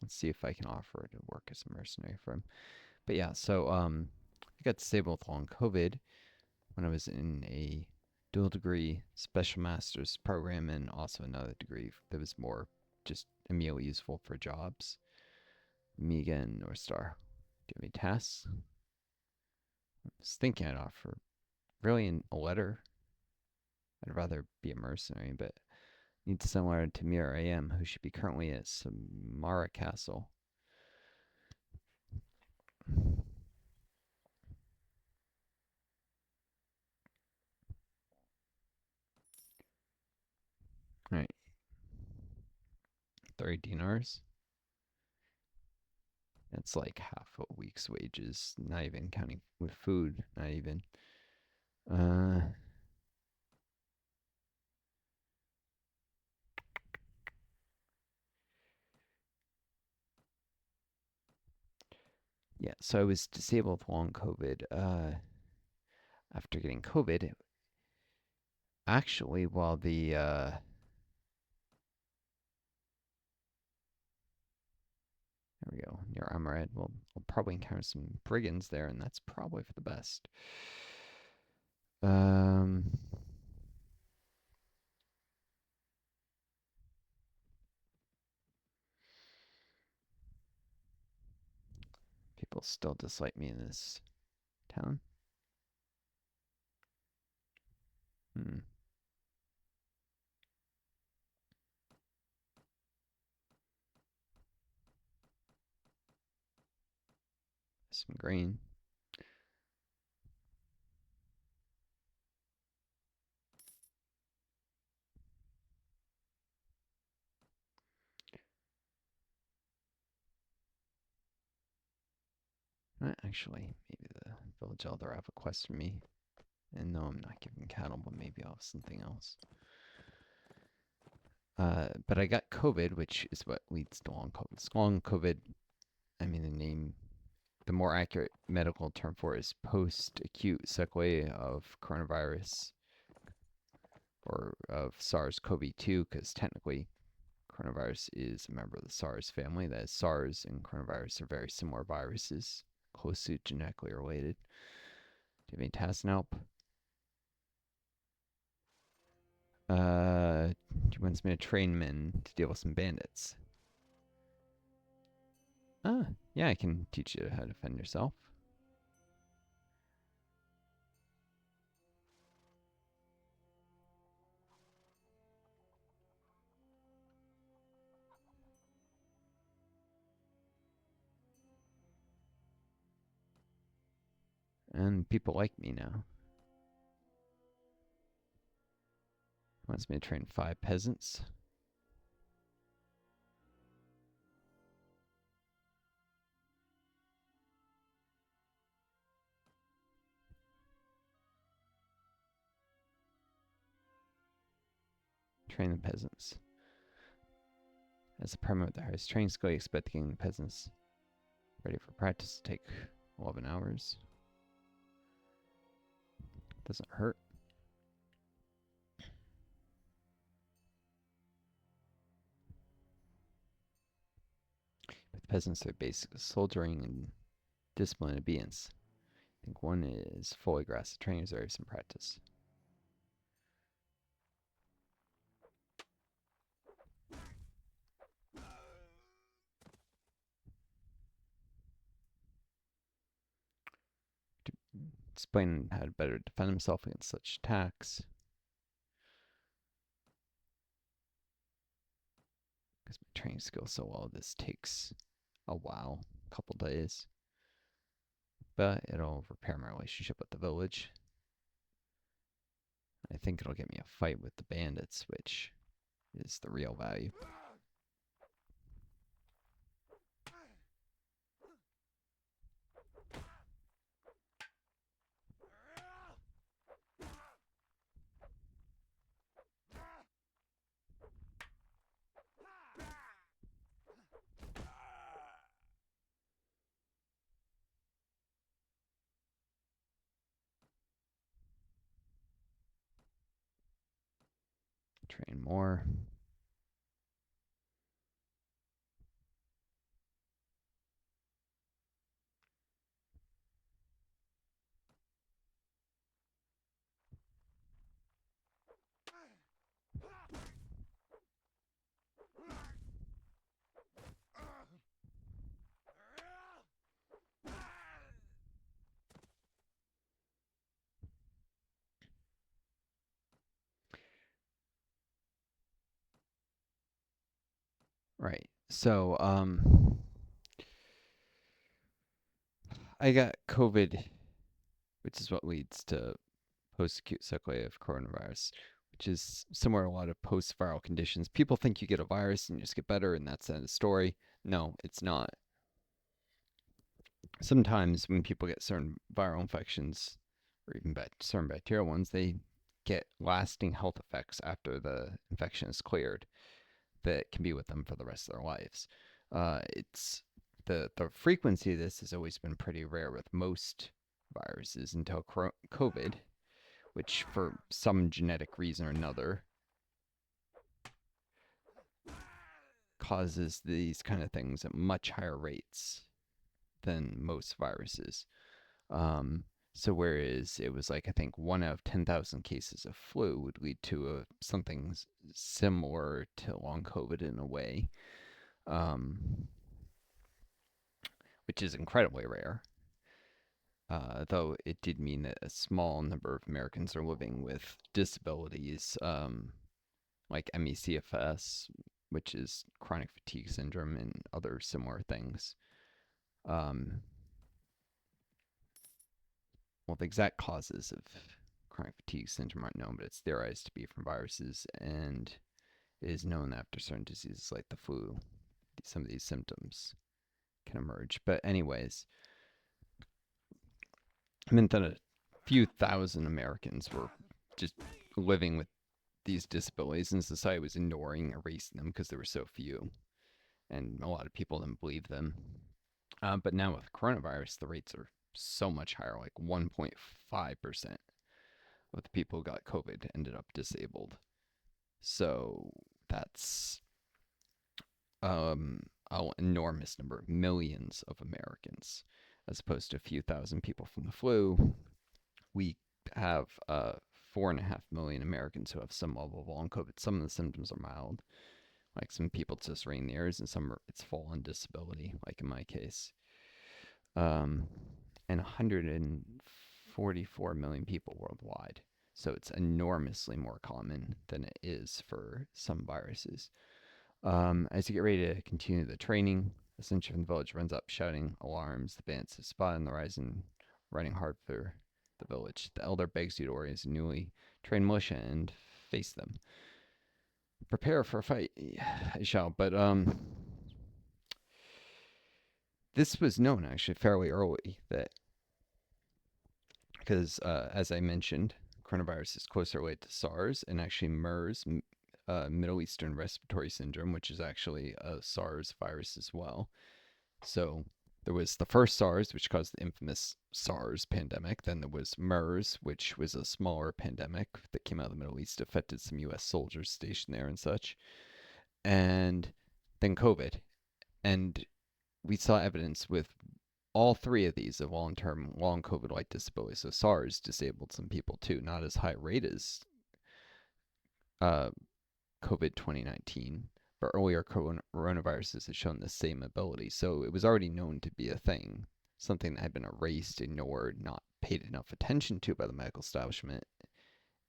Let's see if I can offer her to work as a mercenary for him. But yeah, so I got disabled with long COVID when I was in a dual degree special master's program and also another degree that was more just immediately useful for jobs. Amiga and Northstar. Do you have any tasks? I was thinking I'd offer really in a letter. I'd rather be a mercenary, but need to send a letter to Mir AM, who should be currently at Samara Castle. Alright. 30 dinars. It's like half a week's wages, not even counting with food, not even. Uh, yeah, so I was disabled with long COVID. After getting COVID, actually, while the There we go. Near Amaret. We'll probably encounter some brigands there, and that's probably for the best. People still dislike me in this town. Some grain. Actually, maybe the village elder have a quest for me. And no, I'm not giving cattle, but maybe I'll have something else. But I got COVID, which is what leads to long COVID. Long COVID, I mean, the more accurate medical term for it is post-acute sequelae of coronavirus or of SARS-CoV-2, because technically coronavirus is a member of the SARS family. That is, SARS and coronavirus are very similar viruses, closely genetically related. Do you have any tasks to help? He wants me to train men to deal with some bandits. Yeah, I can teach you how to defend yourself. And people like me now. He wants me to train 5 peasants. Train the peasants. As a primate with the highest training skill, you expect getting the peasants ready for practice to take 11 hours. Doesn't hurt. But the peasants are basic soldiering and discipline and obedience. I think one is fully grasped. The trainers are some practice. To explain how to better defend himself against such attacks. Because my training skills so well, this takes a while, a couple days. But it'll repair my relationship with the village. I think it'll get me a fight with the bandits, which is the real value. Train more. Right. So, I got COVID, which is what leads to post-acute sequelae of coronavirus, which is similar to a lot of post-viral conditions. People think you get a virus and you just get better, and that's the end of the story. No, it's not. Sometimes when people get certain viral infections, or even certain bacterial ones, they get lasting health effects after the infection is cleared that can be with them for the rest of their lives. It's the frequency of this has always been pretty rare with most viruses until COVID, which for some genetic reason or another causes these kind of things at much higher rates than most viruses. Um, so whereas it was like I think 1 out of 10,000 cases of flu would lead to something similar to long COVID in a way, um, which is incredibly rare. Though it did mean that a small number of Americans are living with disabilities, like MECFS, which is chronic fatigue syndrome, and other similar things. Um, well, the exact causes of chronic fatigue syndrome aren't known, but it's theorized to be from viruses, and it is known that after certain diseases like the flu, some of these symptoms can emerge. But anyways, I meant that a few thousand Americans were just living with these disabilities, and society was ignoring, erasing them because there were so few, and a lot of people didn't believe them. But now with coronavirus, the rates are so much higher, like 1.5% of the people who got COVID ended up disabled. So that's an enormous number, millions of Americans, as opposed to a few thousand people from the flu. We have 4.5 million Americans who have some level of long COVID. Some of the symptoms are mild, like some people it's just rain in the ears, and some it's full on disability, like in my case. And 144 million people worldwide. So it's enormously more common than it is for some viruses. As you get ready to continue the training, a sentry from the village runs up shouting alarms. The bandits have spotted on the horizon, riding hard for the village. The elder begs you to orient his newly trained militia and face them. Prepare for a fight, I shall. But this was known actually fairly early that because, as I mentioned, coronavirus is closely related to SARS and actually MERS, Middle Eastern Respiratory Syndrome, which is actually a SARS virus as well. So there was the first SARS, which caused the infamous SARS pandemic. Then there was MERS, which was a smaller pandemic that came out of the Middle East, affected some U.S. soldiers stationed there and such. And then COVID. And we saw evidence with all three of these of long-term long COVID-like disability. So SARS disabled some people too, not as high rate as uh, COVID 2019, but earlier coronaviruses had shown the same ability. So it was already known to be a thing, something that had been erased, ignored, not paid enough attention to by the medical establishment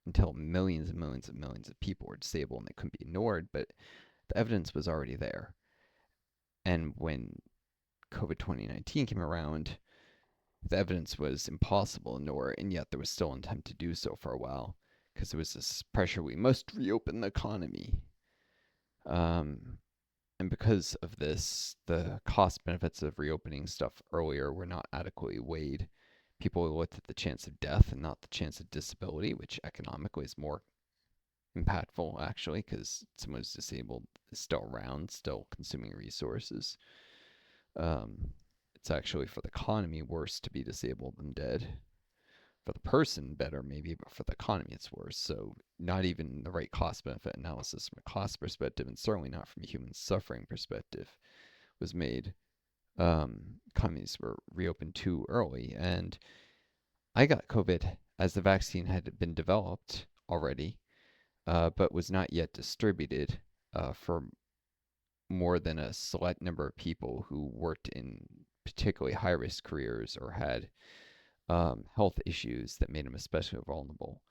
until millions and millions and millions of people were disabled and they couldn't be ignored. But the evidence was already there. And when COVID 2019 came around, the evidence was impossible to ignore, and yet there was still an attempt to do so for a while because there was this pressure we must reopen the economy. And because of this, the cost benefits of reopening stuff earlier were not adequately weighed. People looked at the chance of death and not the chance of disability, which economically is more impactful actually because someone who's disabled is still around, still consuming resources. It's actually for the economy worse to be disabled than dead. For the person, better maybe, but for the economy, it's worse. So, not even the right cost benefit analysis from a cost perspective, and certainly not from a human suffering perspective, was made. Economies were reopened too early. And I got COVID as the vaccine had been developed already, but was not yet distributed for more than a select number of people who worked in particularly high risk careers or had health issues that made them especially vulnerable.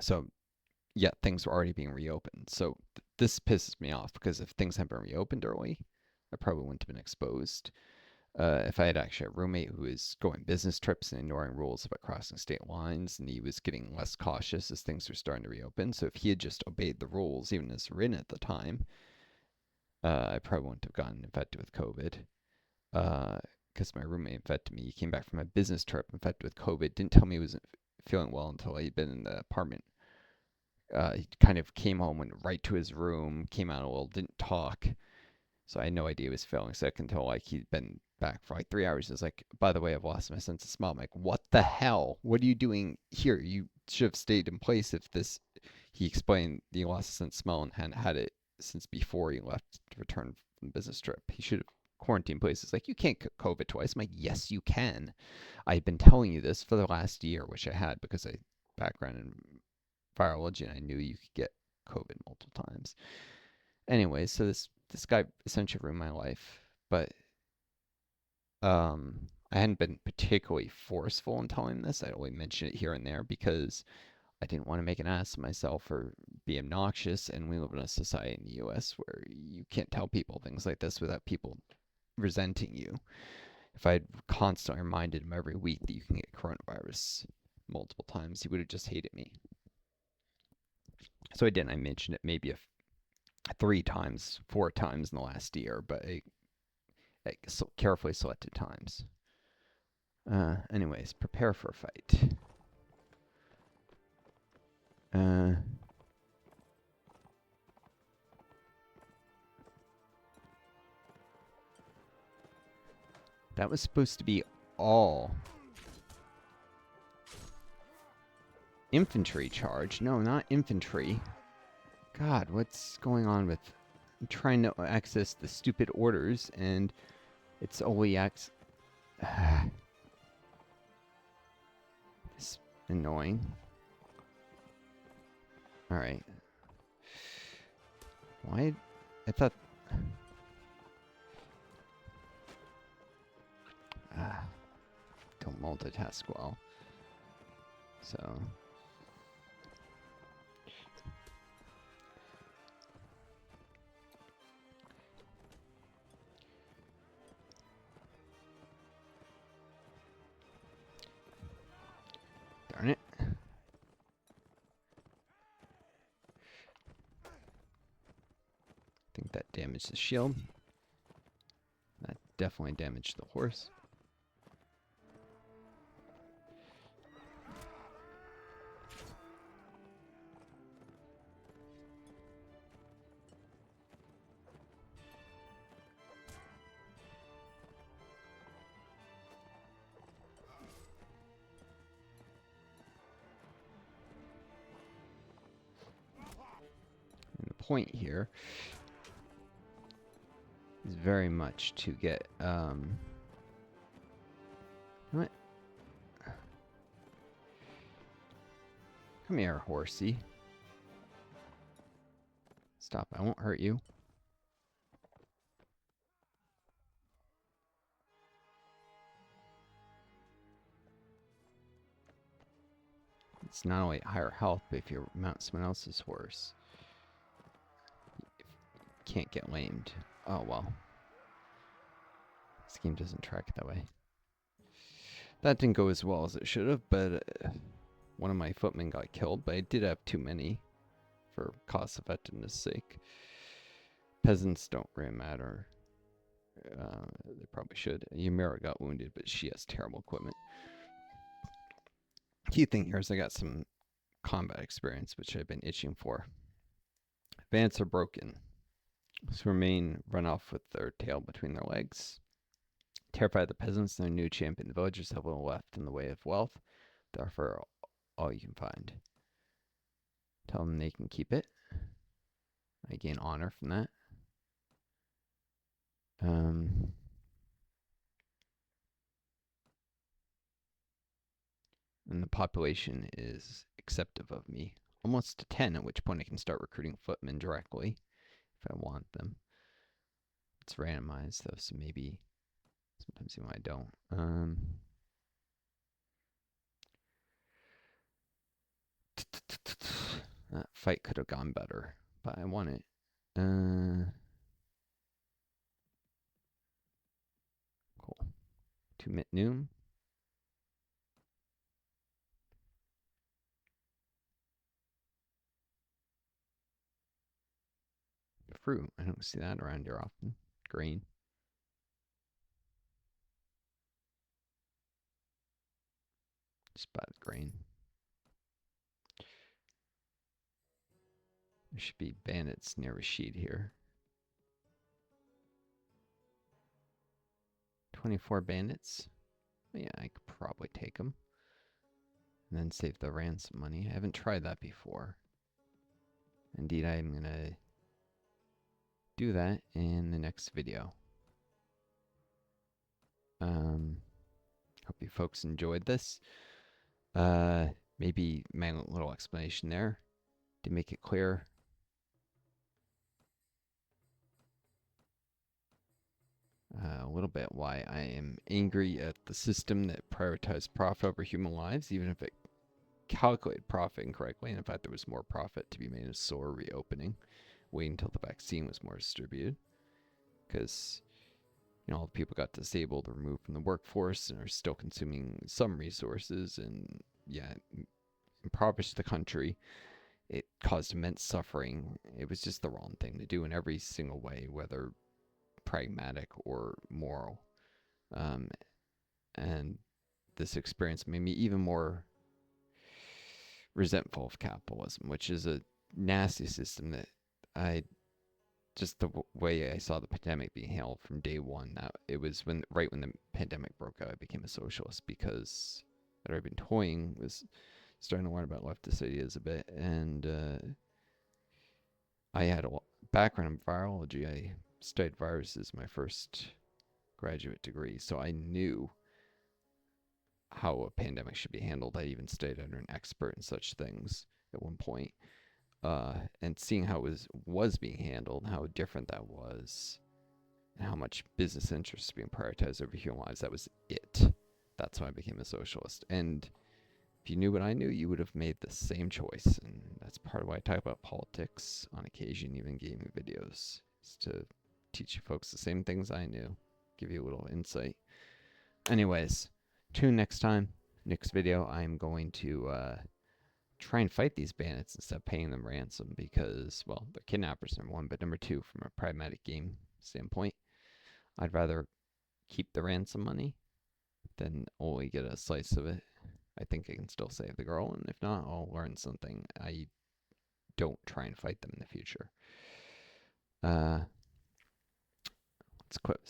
So, yeah, things were already being reopened. So, this pisses me off because if things had been reopened early, I probably wouldn't have been exposed. If I had actually a roommate who was going business trips and ignoring rules about crossing state lines, and he was getting less cautious as things were starting to reopen. So, if he had just obeyed the rules, even as written at the time, I probably wouldn't have gotten infected with COVID. Because my roommate infected me. He came back from a business trip infected with COVID. Didn't tell me he was feeling well until he'd been in the apartment. He kind of came home, went right to his room, came out a little, didn't talk. So I had no idea he was feeling sick until like he'd been back for like 3 hours. He was like, by the way, I've lost my sense of smell. I'm like, what the hell? What are you doing here? You should have stayed in place if this. He explained he lost his sense of smell and hadn't had it since before he left to return from the business trip. He should have quarantined places. Like, you can't get COVID twice. I'm like, yes, you can. I've been telling you this for the last year, which I had because I background in virology and I knew you could get COVID multiple times. Anyway, so this guy essentially ruined my life, but I hadn't been particularly forceful in telling him this. I only mentioned it here and there because I didn't want to make an ass of myself or be obnoxious. And we live in a society in the U.S. where you can't tell people things like this without people resenting you. If I'd constantly reminded him every week that you can get coronavirus multiple times, he would have just hated me. So I didn't. I mentioned it maybe 3 times, 4 times in the last year, but carefully selected times. Anyways, prepare for a fight. That was supposed to be all infantry charge. No, not infantry. God, what's going on with... I'm trying to access the stupid orders, and it's only It's annoying. Alright. Why? I thought... Don't multitask well. So... Darn it. I think that damaged the shield. That definitely damaged the horse. And the point here is very much to get, what? Come here, horsey. Stop, I won't hurt you. It's not only higher health, but if you mount someone else's horse, you can't get lamed. Oh, well. This game doesn't track it that way. That didn't go as well as it should have, but one of my footmen got killed, but I did have too many for cost effectiveness sake. Peasants don't really matter. They probably should. Ymira got wounded, but she has terrible equipment. Key thing here is I got some combat experience, which I've been itching for. Vants are broken. So remain run off with their tail between their legs. Terrified of the peasants and their new champion. The villagers have little left in the way of wealth. Therefore, all you can find. Tell them they can keep it. I gain honor from that. And the population is acceptive of me. Almost to 10, at which point I can start recruiting footmen directly if I want them. It's randomized though, so maybe sometimes I don't. That fight could have gone better, but I want it. Cool. 2-minute noon. Fruit. I don't see that around here often. Green. Just by the grain. There should be bandits near Rashid here. 24 bandits. Yeah, I could probably take them. And then save the ransom money. I haven't tried that before. Indeed, I'm gonna do that in the next video. Hope you folks enjoyed this. Maybe my little explanation there to make it clear. A little bit why I am angry at the system that prioritized profit over human lives, even if it calculated profit incorrectly. And in fact, there was more profit to be made in a slower reopening, waiting until the vaccine was more distributed. Because, all the people got disabled or removed from the workforce and are still consuming some resources and, impoverished the country. It caused immense suffering. It was just the wrong thing to do in every single way, whether pragmatic or moral. And this experience made me even more resentful of capitalism, which is a nasty system that I just the way I saw the pandemic being handled from day one. That it was right when the pandemic broke out, I became a socialist because I'd already been toying was starting to learn about leftist ideas a bit, and I had a background in virology. I studied viruses my first graduate degree, so I knew how a pandemic should be handled. I even studied under an expert in such things at one point. And seeing how it was being handled, how different that was, and how much business interests being prioritized over human lives, that was it. That's why I became a socialist. And if you knew what I knew, you would have made the same choice. And that's part of why I talk about politics on occasion, even gaming videos, is to teach you folks the same things I knew, give you a little insight. Anyways, tune next time. Next video, I'm going to try and fight these bandits instead of paying them ransom because, well, they're kidnappers, number one, but number two, from a pragmatic game standpoint, I'd rather keep the ransom money than only get a slice of it. I think I can still save the girl, and if not, I'll learn something. I don't try and fight them in the future. Let's quit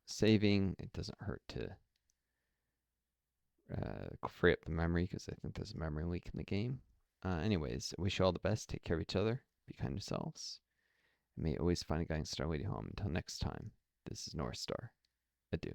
saving. It doesn't hurt to free up the memory because I think there's a memory leak in the game. Anyways, I wish you all the best. Take care of each other. Be kind to yourselves. And may you always find a guiding star leading home. Until next time, this is Northstar. Adieu.